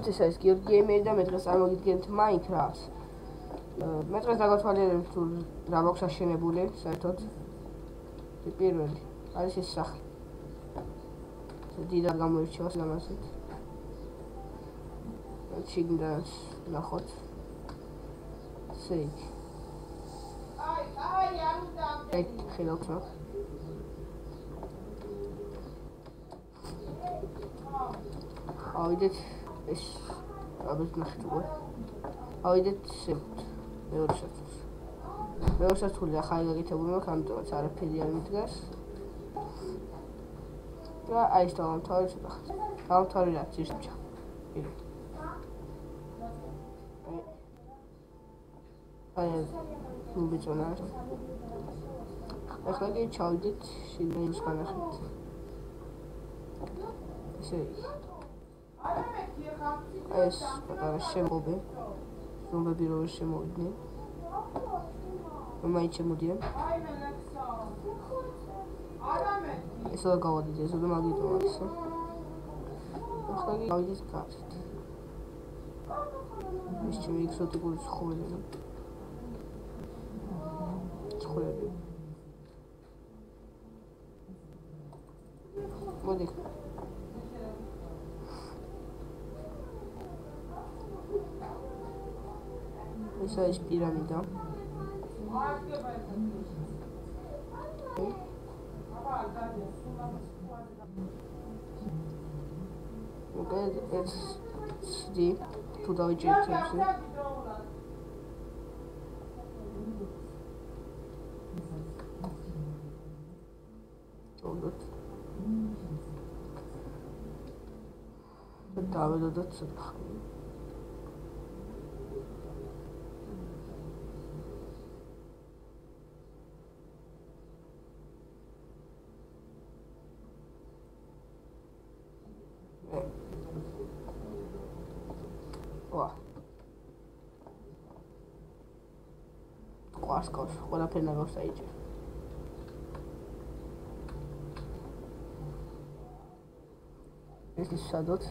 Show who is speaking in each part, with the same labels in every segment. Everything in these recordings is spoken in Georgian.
Speaker 1: მოგესალმებით, ეს არის გიორგი გეიმერი და მე დღეს წარმოგიდგენთ Minecraft-ს. მე დღეს დაგათვალიერებ თუ რა მაქვს აშენებული, საერთოდ. პირველი არის ეს სახლი. დიდად გამოირჩევა ლამაზად. შიგნიდან ნახოთ. სეი. აი, არ უნდა. ეგ ხელავთ. ავიდეთ ეს აბეთ ნახტუა. ავიდეთ მეორე სართულს. მეორე სართული ახალი გაკეთებული მაქვს, ამიტომაც არაფერი არ მიდგას. და აი ეს დავამთავრე ცოტა. დავამთავრე რა ძირშა. აი ნუბიცონა. ახლა კი ჩავიდეთ შინაის განახეთ. ესე ეს პატარა შემობე რომები რო შემოვიდნენ მაინც შემოდიან ეს რა გავადით ეს რა მაგიტოა ისე ახლა გავიდეთ კაცით ეს ჩემი ექსოტიკური ცხოველია ცხოველი მოდი ეს არის პირამიდა. ოკეი, ეს CD თუ დავიჭერთ ესე. ჩოდოთ. დავედოთ ცოტა. Quascos, ყველაფერი ნაგავს დაიჭერ. ეს ის სადოთ.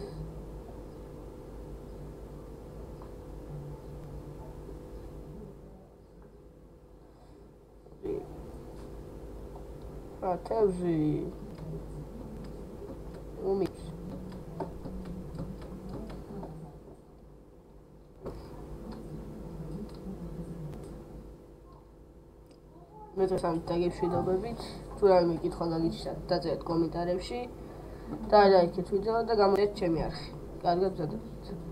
Speaker 1: თევზი. უმიც. მე დღეს ამ დაგეშვიდობებით, თუ რა მეკითხვა გაგიჩნდათ, დაწერეთ კომენტარებში და ლაიქეთ ვიდეო და გამოდეთ ჩემი არხი. კარგად გზადებით.